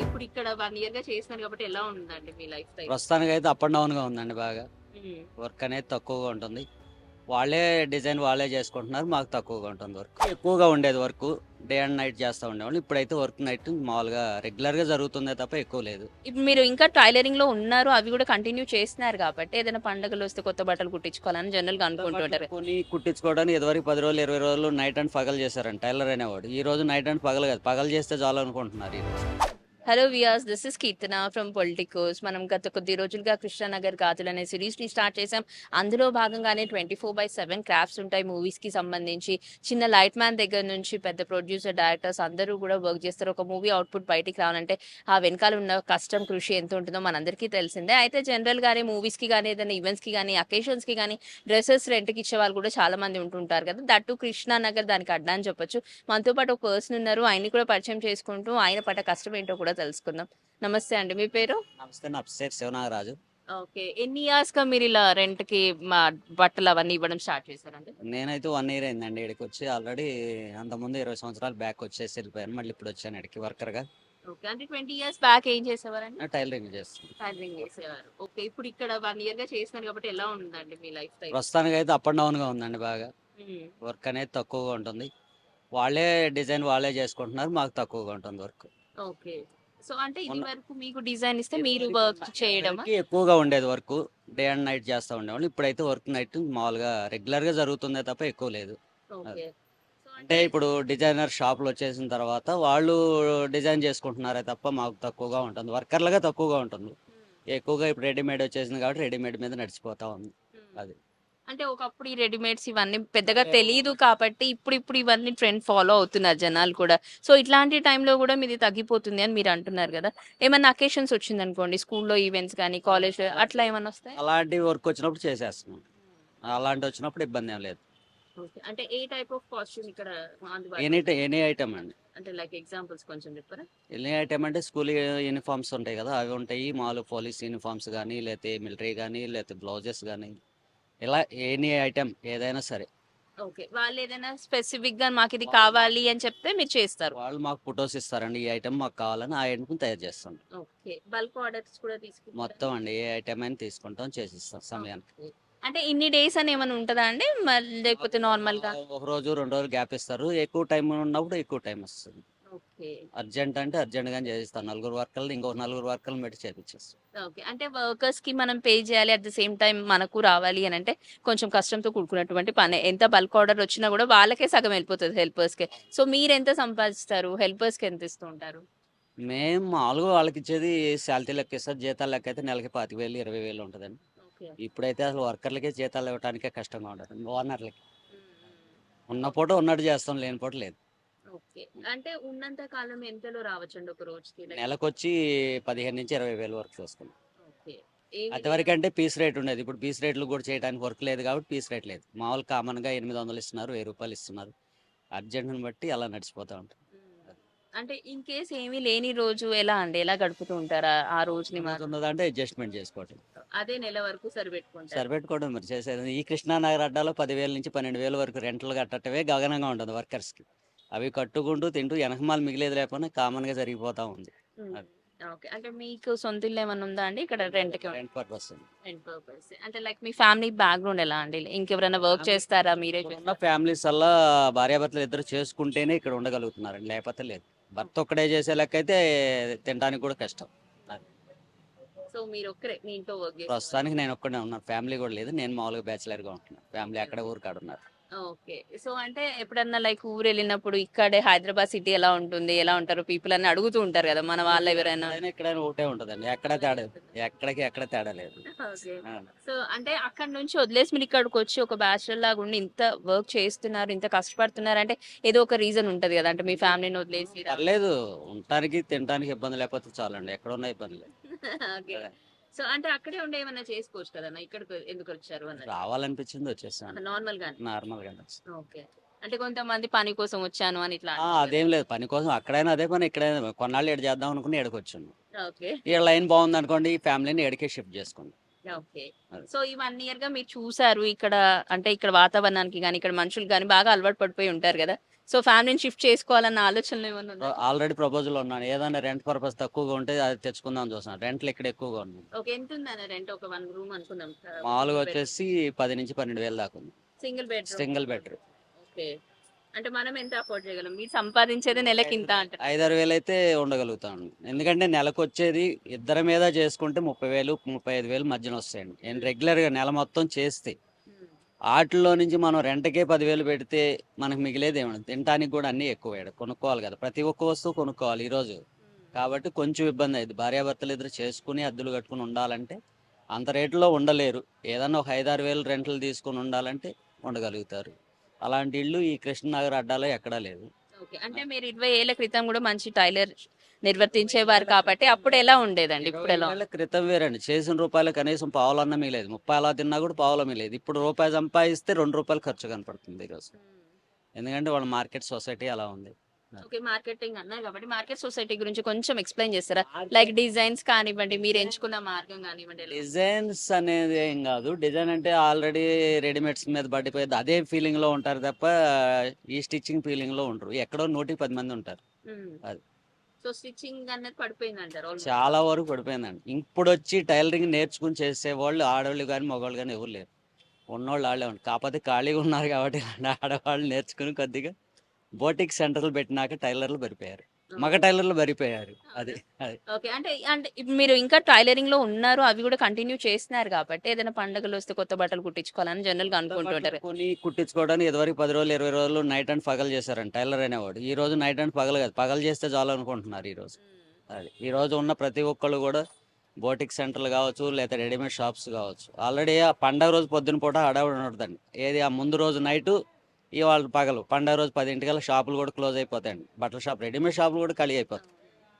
ఇప్పుడు ఇక్కడ 1 ఇయర్ గా చేస్తున్నారు కాబట్టి ఎలా ఉందండి మీ లైఫ్ స్టైల్? ప్రస్తుతానికి అయితే అప్ అండ్ డౌన్ గా ఉందండి బాగా. హ్మ్. వర్క్ అనేది తక్కువగా ఉంటుంది. వాళ్ళే డిజైన్ వాళ్ళే చేసుకుంటున్నారు. మాకు తక్కువగా ఉంటుంది వర్క్. ఎక్కువగా ఉండేది వర్క్. డే అండ్ నైట్ చేస్తూ ఉండేవాళ్ళు. ఇప్పుడైతే వర్క్ నైట్ మామూలుగా రెగ్యులర్ గా జరుగుతుందే తప్ప ఎక్కువ లేదు. ఇప్పుడు మీరు ఇంకా టైలరింగ్ లో ఉన్నారు. అవి కూడా కంటిన్యూ చేస్తున్నారు కాబట్టి ఏదైనా పండుగలు వస్తే కొత్త బట్టలు కుట్టించుకోవాలని జనరల్ గా బట్టలు అనుకుంటుంటారు. కొని కుట్టించుకోవడానికి ఇదివరకు 10 రోజులు 20 రోజులు నైట్ అండ్ పగలు చేశారండి టైలర్ అనేవాడు. ఈ రోజు నైట్ అండ్ పగలు కాదు, పగలు చేస్తే చాలు అనుకుంటున్నారు ఈ రోజు. Hello viewers, this is Keerthana from Politicos. మనం గత కొద్ది రోజులుగా కృష్ణానగర్ గాథలు అనే సిరీస్ ని స్టార్ట్ చేసాం. అందులో భాగంగానే 24/7 క్రాఫ్ట్స్ ఉంటాయి మూవీస్ కి సంబంధించి. చిన్న లైట్ మ్యాన్ దగ్గర నుంచి పెద్ద ప్రొడ్యూసర్, డైరెక్టర్స్ అందరూ కూడా వర్క్ చేస్తారు. ఒక మూవీ అవుట్పుట్ బయటికి రావాలంటే ఆ వెనకాల ఉన్న కష్టం, కృషి ఎంత ఉంటుందో మనందరికీ తెలిసిందే. అయితే జనరల్ గానే మూవీస్ కి కానీ, ఏదైనా ఈవెంట్స్ కి కానీ, అకేషన్స్ కి కానీ డ్రెస్సెస్ రెంట్ కి ఇచ్చే వాళ్ళు కూడా చాలా మంది ఉంటుంటారు కదా. దట్టు కృష్ణానగర్ దానికి అడ్డా అని చెప్పొచ్చు. మనతో పాటు ఒక పర్సన్ ఉన్నారు. ఆయన్ని కూడా పరిచయం చేసుకుంటూ ఆయన పడ్డ కష్టం ఏంటో కూడా తెలుసుకుందాం. నమస్తే అండి. మీ పేరు? నమస్తే, నా పేరు శివనాగరాజు. ఓకే. ఎన్ని ఇయర్స్ గా మీరు ఇలా రెంట్ కి మా బట్టలు అవన్నీ ఇవ్వడం స్టార్ట్ చేశారండి? నేనైతే 1 ఇయర్ అయిందండి ఇక్కడికి వచ్చి. ఆల్రెడీ అంతకుముందు 20 సంవత్సరాలు బ్యాక్ వచ్చేసి వెళ్ళిపోయాను. మళ్ళీ ఇప్పుడు వచ్చాను ఇక్కడికి వర్కర్గా. ఓకే. అంటే 20 ఇయర్స్ బ్యాక్ ఏం చేసేవారండి? టైలరింగ్ చేస్తాను. టైలరింగ్ చేసేవారు. ఓకే. ఇప్పుడు ఇక్కడ 1 ఇయర్ గా చేస్తున్నారు కాబట్టి ఎలా ఉందండి మీ లైఫ్ స్టైల్? ప్రస్తుతానికి అయితే అప్ అండ్ డౌన్ గా ఉందండి బాగా. హ్మ్. వర్క్ అనేది తక్కువగా ఉంటుంది. వాళ్ళే డిజైన్ వాళ్ళే చేసుకుంటున్నారు. మాకు తక్కువగా ఉంటుంది వర్క్. ఓకే. సో అంటే ఇది ఉన్న వరకు మీకు డిజైన్ ఇస్తే మీరు ఇదివరకు వర్క్ చేయడమా? ఇదివరకు ఎక్కువగా ఉండేది వర్క్. డే అండ్ నైట్ చేస్తూ ఉండేవాళ్ళు. ఇప్పుడైతే వర్క్ నైట్ మామూలుగా రెగ్యులర్ గా జరుగుతుందే తప్ప ఎక్కువ లేదు. ఓకే. సో అంటే ఇప్పుడు డిజైనర్ షాపులు వచ్చేసిన తర్వాత వాళ్ళు డిజైన్ చేసుకుంటున్నారే తప్ప మాకు తక్కువగా ఉంటుంది. వర్కర్లుగా తక్కువగా ఉంటుంది. ఎక్కువగా ఇప్పుడు రెడీమేడ్ వచ్చేసింది కాబట్టి రెడీమేడ్ మీద నడిచిపోతా ఉంది. అది అంటే ఒకప్పుడు ఈ రెడీమేడ్స్ ఇవన్నీ పెద్దగా తెలీదు కాబట్టి ఇప్పుడు ఇవన్నీ ట్రెండ్ ఫాలో అవుతున్నారు జనాలు కూడా. సో ఇట్లాంటి టైంలో కూడా మీది తగ్గిపోతుంది అని మీరు అంటున్నారు కదా. ఏమన్నా అకేషన్స్ వచ్చిందనుకోండి, స్కూల్లో ఈవెంట్స్ కానీ, కాలేజ్ అట్లా ఏమన్నా వస్తాయి? అలాంటి వర్క్ వచ్చినప్పుడు చేసేస్తున్నాం. అలాంటి వచ్చినప్పుడు ఇబ్బంది ఏం లేదు. ఓకే. అంటే ఏ టైప్ ఆఫ్ కాస్ట్యూమ్ ఇక్కడ అందుబాటులో ఎనీ ఉంది? ఎనీ ఐటమ్ అండి. అంటే లైక్ ఎగ్జాంపుల్స్ కొంచెం చెప్పరా? ఎనీ ఐటమ్ అంటే స్కూల్ యూనిఫామ్స్ ఉంటాయి కదా, అవి ఉంటాయి. మామూలు పోలీస్ యూనిఫామ్స్ కానీ, లేకపోతే మిలిటరీ కానీ, లేకపోతే బ్లౌజెస్ కానీ, ఇలా ఎనీ ఐటమ్ ఏదైనా సరే. ఓకే. వాళ్ళు ఏదైనా స్పెసిఫిక్ గా మాకు ఇది కావాలి అని చెప్తే మీరు చేస్తారు. వాళ్ళు మాకు ఫొటోస్ ఇస్తారండి. ఈ ఐటమ్ మాకు కావాలని ఆ ఐటమ్ తయారు చేస్తాం. ఓకే. బల్క్ ఆర్డర్స్ కూడా తీసుకుంటారా? మొత్తం అండి, ఏ ఐటమ్ అయినా తీసుకుంటాం, చేసిస్తాం సమయానికి. ఓకే. అంటే ఇన్ని డేస్ అని ఏమైనా ఉంటదా అండి? లేకపోతే నార్మల్ గా? ఒక రోజు 2 రోజులు గ్యాప్ ఇస్తారు. ఎక్కువ టైం ఉన్నప్పుడు ఎక్కువ టైం వస్తుంది. ఓకే. అర్జెంట్ అంటే అర్జెంట్ గానే చేయిస్తాం. నలుగురు వర్కర్లు ఇంకో నలుగురు వర్కర్లు పెట్టి చేపించేస్తాం. ఓకే. అంటే వర్కర్స్ కి మనం పే చేయాలి. అట్ ద సేమ్ టైమ్ మనకు రావాలి అని అంటే కొంచెం కష్టంతో కూడుకున్నటువంటి పనే. ఎంత బల్క్ ఆర్డర్ వచ్చినా కూడా వాళ్ళకే సగం వెళ్ళిపోతది హెల్పర్స్‌కే. సో మీరెంత సంపాదిస్తారు? హెల్పర్స్‌కి ఎంత ఇస్తూ ఉంటారు? మేము మామూలుగా వాళ్ళకి ఇచ్చేది శాలరీ లెక్క ఇస్తారు. జీతాలు లెక్క అయితే నెలకి 25,000 20,000 ఉంటుందండి. ఓకే. ఇప్పుడైతే అసలు వర్కర్లకే జీతాలు ఇవ్వడానికే కష్టంగా ఉంటుంది. ఓనర్లకి హ్మ్. ఉన్న పూట ఉన్నట్టు చేస్తాం, లేని పూట లేదు. ఓకే. అంటే ఉన్నంత కాలం ఎంతలో రావచ్చండి ఒక రోజుకి? లైక్ నెలకొచ్చి 15,000 నుంచి 20,000 వరకు చూసుకున్నాం. ఓకే. ఏ అంతవరకు విధంగా? అంటే పీస్ రేట్ ఉండేది. ఇప్పుడు పీస్ రేట్లు కూడా చేయడానికి వర్క్ లేదు కాబట్టి పీస్ రేట్ లేదు. మామూలు కామన్గా 800 ఇస్తున్నారు, రూ. 1000 ఇస్తున్నారు. అర్జెంట్ని బట్టి అలా నడిచిపోతూ ఉంటుంది. హ్మ్. అంటే ఇన్ కేస్ ఏమీ లేని రోజు ఎలా అండి? ఎలా గడుపుతూ ఉంటారా ఆ రోజుని ఉన్నది మాత్రం? ఉన్నదంటే అడ్జస్ట్మెంట్ చేసుకోవటం. అదే నెల వరకు సరిపెట్టుకుంటారు. సరిపెట్టుకోవడం మరి చేసేది. ఈ కృష్ణానగర్ అడ్డాలో 10,000 నుంచి 12,000 వరకు రెంట్లు కట్టడమే గగనంగా ఉంటుంది వర్కర్స్కి. అవి కట్టుకుంటూ తింటూ వెనకమాల మిగిలేది లేకుండా కామన్గా జరిగిపోతూ ఉంది. హ్మ్. అది ఓకే. అంటే మీకు సొంత ఇల్లు ఏమన్నా ఉందా అండి? ఇక్కడ రెంట్‌కి రెంట్ పర్పస్. Rent purpose. అంటే లైక్ మీ ఫ్యామిలీ బ్యాక్‌గ్రౌండ్ ఎలా అండి? ఇంకెవరైనా వర్క్ ఫ్యామిలీ చేస్తారా? మీరే ఇప్పుడున్న చేస్తారా? ఫ్యామిలీస్ అల్లా భార్యాభర్తలు ఇద్దరు చేసుకుంటేనే ఇక్కడ ఉండగలుగుతున్నారండి, లేకపోతే లేదు. భర్త ఒక్కడే చేసే లెక్క అయితే తినడానికి కూడా కష్టం. అది సో మీరొక్కరే మీ ఇంట్లో వర్క్ చేసేవాళ్ళు. ప్రస్తుతానికి నేను ఒక్కడే ఉన్నాను. ఫ్యామిలీ కూడా లేదు. నేను మామూలుగా బ్యాచిలర్గా ఉంటున్నాను. Family okay. అక్కడ ఊరు కాడ ఉన్నారు. ఓకే. సో అంటే ఎప్పుడన్నా లైక్ ఊరెళ్ళినప్పుడు ఇక్కడే హైదరాబాద్ సిటీ ఎలా ఉంటుంది? ఎలా ఉంటారు పీపుల్ అని అడుగుతూ ఉంటారు గదా! మన వాళ్ళెవరైనా? ఎక్కడైనా ఇక్కడైనా ఒకటే ఉంటుందండి. ఎక్కడ తేడా ఎక్కడికి ఎక్కడ తేడా లేదు. ఓకే. ఆ. సో అంటే అక్కడి నుంచి వదిలేసి మీరు ఇక్కడికొచ్చి ఒక బ్యాచిలర్ లాగా ఉండి ఇంత వర్క్ చేస్తున్నారు, ఇంత కష్టపడుతున్నారంటే ఏదో ఒక రీజన్ ఉంటది గదా! అంటే మీ ఫ్యామిలీని వదిలేసి పర్లేదు, ఉండటానికి తినడానికి ఇబ్బంది లేకపోతే చాలండి. ఎక్కడున్నా ఇబ్బంది లేదు. ఓకే. అదే. సో అంటే అక్కడే ఉండి ఏమన్నా చేసుకోవచ్చు కదన్నా! ఇక్కడికి ఎందుకొచ్చారు అన్నట్టు? రావాలనిపించింది వచ్చేసాను. నార్మల్‌గానే. నార్మల్గానే వచ్చాను. ఓకే. అంటే కొంతమంది పని కోసం వచ్చాను అని ఇట్లా అంటారు గదా! అదేం లేదు. పని కోసం అక్కడైనా అదే పని, ఇక్కడైనా కొన్నాళ్ళు ఈడ చేద్దాం అనుకుని ఈడకొచ్చాను. ఓకే. ఈడ లైన్ బాగుంది అనుకోండి, ఈ ఫ్యామిలీని ఈడకే షిఫ్ట్ చేసుకున్నాం. ఓకే. అది. సో ఈ 1 ఇయర్‌గా మీరు చూసారు ఇక్కడ అంటే ఇక్కడ వాతావరణానికి గాని, ఇక్కడ మనుషులు గాని బాగా అలవాటు పడిపోయి ఉంటారు గదా! సో ఫ్యామిలీని షిఫ్ట్ చేసుకోవాలన్న ఆలోచనలు ఏమన్నా ఉన్నాయా? ఆల్రెడీ ప్రపోజల్ ఉన్నాను. ఏదైనా రెంట్ పర్పస్ తక్కువగా ఉంటే అది తెచ్చుకుందాం అని చూస్తున్నాను. రెంట్లు ఇక్కడ ఎక్కువగా ఉన్నాయి. ఓకే. ఎంతుందన్న రెంట్ ఒక 1 రూమ్ అనుకుందాం. మామూలుగా సింగిల్ బెడ్‌రూమ్. వచ్చేసి 10,000-12,000 దాకా ఉంది. Single bedroom. Single bedroom. Okay. అంటే మనం ఎంత అఫోర్డ్ చేయగలం? మీరు సంపాదించేది నెలకింత అంటారు. 5-6 వేలు అయితే ఉండగలుగుతాను. ఎందుకంటే నెలకొచ్చేది ఇద్దరి మీద చేసుకుంటే 30,000, 35,000 మధ్యన వస్తాయండి. నేను రెగ్యులర్‌గా నెల మొత్తం చేస్తే. హ్మ్. ఆటిల్లో నుంచి మనం రెంట్‌కే 10,000 పెడితే మనకు మిగిలేది ఏముండదు. తినటానికి కూడా అన్నీ ఎక్కువే ఈడ కొనుక్కోవాలి కదా! ప్రతి ఒక్క వస్తువు కొనుక్కోవాలి ఈరోజు. కాబట్టి కొంచెం ఇబ్బంది అయ్యిద్ది. భార్యాభర్తలు ఇద్దరు చేసుకొని అద్దెలు కట్టుకొని ఉండాలంటే అంత రేటులో ఉండలేరు. ఏదన్నా ఒక 5-6 వేలు రెంట్లు తీసుకొని ఉండాలంటే ఉండగలుగుతారు. అలాంటి ఇల్లు ఈ కృష్ణనగర్ అడ్డాలో ఎక్కడా లేదు. ఓకే. అంటే మీరు 20 ఏళ్ల క్రితం గూడా మంచి టైలర్ నిర్వర్తించేవారు కాబట్టి అప్పుడు ఎలా ఉండేదండి? 20 ఇప్పుడెలా? ఏళ్ల క్రితం వేరండి. చేసిన రూపాయలు కనీసం పావలన్నా మిగిలేది. 30 అలా తిన్నా కూడా పావలా మిగిలేది. ఇప్పుడు రూపాయి సంపాదిస్తే రూ. 2 ఖర్చు కనపడుతుంది ఈరోజు. ఎందుకంటే వాళ్ళ మార్కెట్ సొసైటీ అలా ఉంది. ఓకే. మార్కెటింగ్ అన్నారు కాబట్టి మార్కెట్ సొసైటీ గురించి కొంచెం ఎక్స్‌ప్లెయిన్ చేస్తారా? లైక్ డిజైన్స్ కానివ్వండి, మీరు ఎంచుకున్న మార్గం కానివ్వండి ఎలా? డిజైన్స్ అనేది ఏం కాదు. డిజైన్ అంటే ఆల్రెడీ రెడీమేడ్స్ మీద పడిపోయేది. అదే ఫీలింగ్‌లో ఉంటారు తప్ప ఈ స్టిచ్చింగ్ ఫీలింగ్‌లో ఉండరు. ఎక్కడో 110 మంది ఉంటారు. హ్మ్. అది. సో స్టిచ్చింగ్ అన్నది పడిపోయిందంటారు ఆల్‌మోస్ట్. చాలా వరకు పడిపోయిందండి. ఇప్పుడొచ్చి టైలరింగ్ నేర్చుకొని చేసేవాళ్ళు ఆడోళ్ళు గాని, మగవాళ్ళు గాని ఎవరు లేరు. ఉన్నోళ్ళు ఆళ్ళే ఉన్నారు. కాకపోతే ఖాళీగా ఉన్నారు కాబట్టి ఆడవాళ్ళు నేర్చుకుని కొద్దిగా బోటిక్ సెంటర్‌లు పెట్టినాక టైలర్‌లు బరిపోయారు. మగ టైలర్‌లు బరిపోయారు. అది. అది. ఓకే. అంటే ఇప్పుడు మీరు ఇంకా టైలరింగ్‌లో ఉన్నారు. అవి గూడా కంటిన్యూ చేస్తున్నారు కాబట్టి ఏదైనా పండుగలొస్తే కొత్త బట్టలు కుట్టించుకోవాలని జనరల్‌గా అనుకుంటూ ఉంటారు. కొని కుట్టించుకోవడానికి ఇదివరకు 10 రోజులు, 20 రోజులు నైట్ అండ్ పగలు చేశారండి టైలర్ అనేవాడు. ఈ రోజు నైట్ అండ్ పగలు కాదు. పగలు చేస్తే చాలు అనుకుంటున్నారు ఈరోజు. అది. ఈ రోజు ఉన్న ప్రతి ఒక్కళ్ళు కూడా బోటిక్ సెంటర్‌లు కావచ్చు, లేకపోతే రెడీమేడ్ షాప్స్ కావచ్చు. ఆల్రెడీ ఆ పండగ రోజు పొద్దున పూట హడావుడి ఉంటదండి. ఏది ఆ ముందు రోజు నైటు, ఇవాళ పగలు. పండగ రోజు 10:00కల్లా షాపులు కూడా క్లోజ్ అయిపోతాయండి. బట్టల షాప్, రెడీమేడ్ షాపులు కూడా ఖాళీ అయిపోతాయి.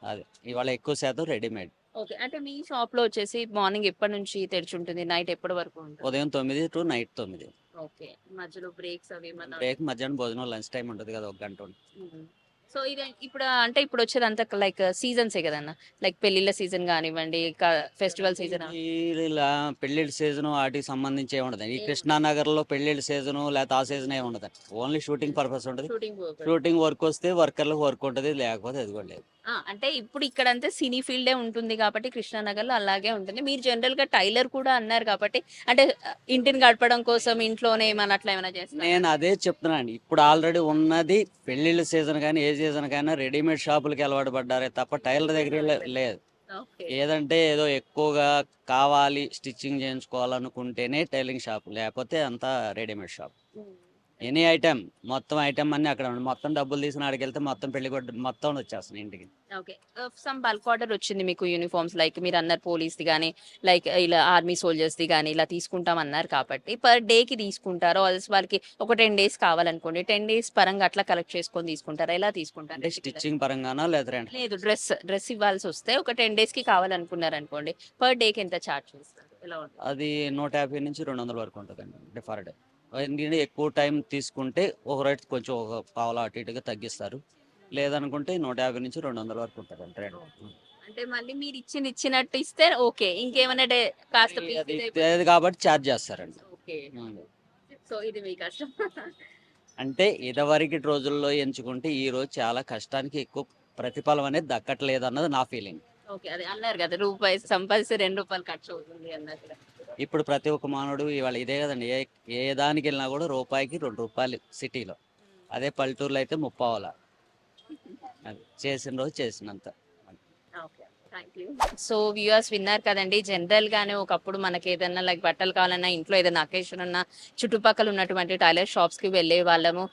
అది. ఇవాళ ఎక్కువ శాతం రెడీమేడ్. ఓకే. అంటే మీ షాప్‌లో వచ్చేసి మార్నింగ్ ఎప్పటి నుంచి తెరిచుంటుంది? నైట్ ఎప్పటి వరకు ఉంటుంది? ఉదయం 9 టు నైట్ 9. ఓకే. మధ్యలో బ్రేక్స్ అవి ఏమన్నా? బ్రేక్ మధ్యాహ్నం భోజనం లంచ్ టైమ్ ఉంటది కదా! ఒక గంట ఉంటది. హ్మ్. సో ఇది ఇప్పుడు అంటే ఇప్పుడొచ్చేదంతా లైక్ సీజన్సే గదన్న. లైక్ పెళ్ళిళ్ళ సీజన్ గానివ్వండి, ఫెస్టివల్ సీజన్. ఇలా పెళ్ళిళ్ళ సీజను ఆటికి సంబంధించి ఏముండదండి. ఈ కృష్ణానగర్‌లో పెళ్ళిళ్ళ సీజను లేకపోతే ఆ సీజన్ ఏమి ఉండదండి. ఓన్లీ షూటింగ్ పర్పస్ ఉంటది. Shooting work. షూటింగ్ వర్క్ వస్తే వర్కర్‌లకు వర్క్ ఉంటది. లేకపోతే అది కూడా లేదు. అంటే ఇప్పుడు ఇక్కడంతా సినీ ఫీల్డే ఉంటుంది కాబట్టి కృష్ణానగర్‌లో అలాగే ఉంటుంది. మీరు జనరల్‌గా టైలర్ కూడా అన్నారు కాబట్టి అంటే ఇంటిని గడపడం కోసం ఇంట్లోనే ఏమన్నా అట్లా ఏమైనా చేస్తారా? నేను అదే చెప్తున్నానండి. ఇప్పుడు ఆల్రెడీ ఉన్నది పెళ్ళిళ్ళ సీజన్ కానీ, ఏ సీజన్ కైనా రెడీమేడ్ షాపులకి అలవాటు పడ్డారే తప్ప టైలర్ దగ్గర లేదు. ఓకే. ఏదంటే ఏదో ఎక్కువగా కావాలి స్టిచ్చింగ్ చేయించుకోవాలనుకుంటేనే టైలరింగ్ షాప్. లేకపోతే అంతా రెడీమేడ్ షాప్. హ్మ్. ఎనీ ఐటెమ్ మొత్తం ఐటెమ్ అన్నీ అక్కడ ఉంది. మొత్తం డబ్బులు తీసుకొని ఆడికెళ్తే మొత్తం పెళ్లి కొట్టు మొత్తం వచ్చేస్తున్నాయి ఇంటికి. ఓకే. సమ్ బల్క్ ఆర్డర్ వచ్చింది మీకు యూనిఫార్మ్స్ లైక్ మీరన్నారు పోలీస్‌ది గాని, లైక్ ఇలా ఆర్మీ సోల్జర్స్‌ది గాని ఇలా తీసుకుంటాం అన్నారు కాబట్టి పర్ డేకి తీసుకుంటారా? ఆల్స్ వాళ్ళకి ఒక 10 డేస్ కావాలనుకోండి. 10 డేస్ పరంగా అట్లా కలెక్ట్ చేసుకొని తీసుకుంటారా? ఎలా తీసుకుంటారు? అంటే స్టిచ్చింగ్ పరంగానా లేదా రెంట్? లేదు డ్రెస్ ఇవ్వాల్సొస్తే ఒక 10 డేస్‌కి కావాలనుకున్నారనుకోండి. పర్ డేకి ఎంత చార్జ్ చేస్తారు? ఎలా ఉంటుంది? అది 150-200 వరకు ఉంటదండి. అంటే పర్ డే. ఎందుకంటే ఎక్కువ టైం తీసుకుంటే ఒక రేట్ కొంచెం ఒక పావలా అటు ఇటుగా తగ్గిస్తారు. లేదనుకుంటే 150-200 వరకు ఉంటదండి రెంట్. అంటే మళ్ళీ మీరు ఇచ్చినట్టు ఇస్తే ఓకే. ఇంకేమైనా కాస్త అది పీస్ అది కాబట్టి ఛార్జ్ చేస్తారండి. ఓకే. హ్మ్. సో ఇది మీ కష్టం. అంటే ఇదివరకటి రోజుల్లో ఎంచుకుంటే ఈ రోజు చాలా కష్టానికి ఎక్కువ ప్రతిఫలం అనేది దక్కట్లేదన్నది నా ఫీలింగ్. ఓకే. అదే అన్నారు గదా! రూపాయి సంపాదిస్తే రూ. 2 ఖర్చు అవుతుంది అన్నట్టుగా. ఇప్పుడు ప్రతి ఒక్క మానవుడు ఇవాళ ఇదే కదండి. ఏ దానికెళ్ళినా కూడా రూపాయికి రూ. 2 సిటీలో. అదే పల్లెటూరులో అయితే ముప్పావలా. అది. చేసిన రోజు చేసినంత. Okay. Thank you. So viewers విన్నారు కదండీ. జనరల్‌గానే ఒకప్పుడు మనకేదన్నా లైక్ బట్టలు కావాలన్నా, ఇంట్లో ఏదైనా అకేషన్ ఉన్నా చుట్టుపక్కల ఉన్నటువంటి టైలర్ షాప్స్‌కి వెళ్ళేవాళ్ళము.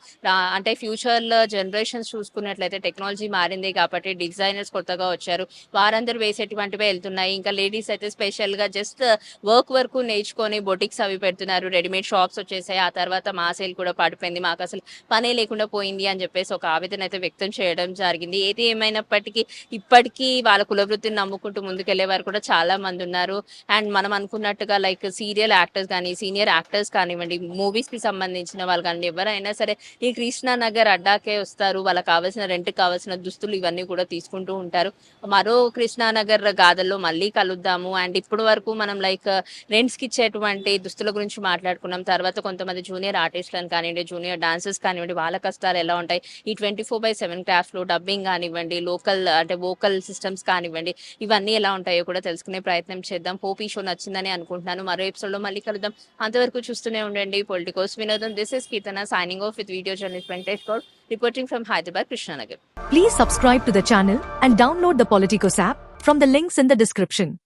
అంటే ఫ్యూచర్‌లో జనరేషన్స్ చూసుకున్నట్లయితే టెక్నాలజీ మారింది కాబట్టి డిజైనర్స్ కొత్తగా వచ్చారు. వారందరూ వేసేటువంటివే ఎళ్తున్నాయి. ఇంకా లేడీస్ అయితే స్పెషల్‌గా జస్ట్ వర్క్ వరకు నేర్చుకొని బొటిక్స్ అవి పెడుతున్నారు. రెడీమేడ్ షాప్స్ వచ్చేసాయి. ఆ తర్వాత మా సేల్ కూడా పడిపోయింది. మాకసలు పనే లేకుండా పోయింది అని చెప్పేసి ఒక ఆవేదన అయితే వ్యక్తం చేయడం జరిగింది. ఏది ఏమైనప్పటికీ ఇప్పటికీ వాళ్ళ కులవృత్తి వృత్తిని నమ్ముకుంటూ ముందుకెళ్లే వారు కూడా చాలా మంది ఉన్నారు. అండ్ మనం అనుకున్నట్టుగా లైక్ సీరియల్ యాక్టర్స్ కానీ, సీనియర్ యాక్టర్స్ కానివ్వండి, మూవీస్ కి సంబంధించిన వాళ్ళు కానీ ఎవరైనా సరే ఈ కృష్ణానగర్ అడ్డాకే వస్తారు. వాళ్ళకి కావాల్సిన రెంట్కి కావాల్సిన దుస్తులు ఇవన్నీ కూడా తీసుకుంటూ ఉంటారు. మరో కృష్ణానగర్ గాథల్లో మళ్ళీ కలుద్దాము. అండ్ ఇప్పుడు వరకు మనం లైక్ రెంట్స్కి ఇచ్చేటువంటి దుస్తుల గురించి మాట్లాడుకున్నాం. తర్వాత కొంతమంది జూనియర్ ఆర్టిస్టులను కానివ్వండి, జూనియర్ డాన్సర్స్ కానివ్వండి, వాళ్ళ కష్టాలు ఎలా ఉంటాయి, ఈ 24/7 క్రాఫ్ట్లో డబ్బింగ్ కానివ్వండి, లోకల్ అంటే వోకల్ సిస్టమ్స్ కానివ్వండి, ఇవన్నీ ఎలా ఉంటాయో కూడా తెలుసుకునే ప్రయత్నం చేద్దాం. హోప్ ఈ షో నచ్చిందని అనుకుంటున్నాను. మరో ఎపిసోడ్లో మళ్ళీ కలుద్దాం. అంతవరకు చూస్తూనే ఉండండి పొలిటికోస్ వినోదం. This is Keerthana signing off with video journalist Venkatesh Gaur reporting from Hyderabad, Krishnanagar. Please subscribe to the channel and download the Politicos app from the links in the description.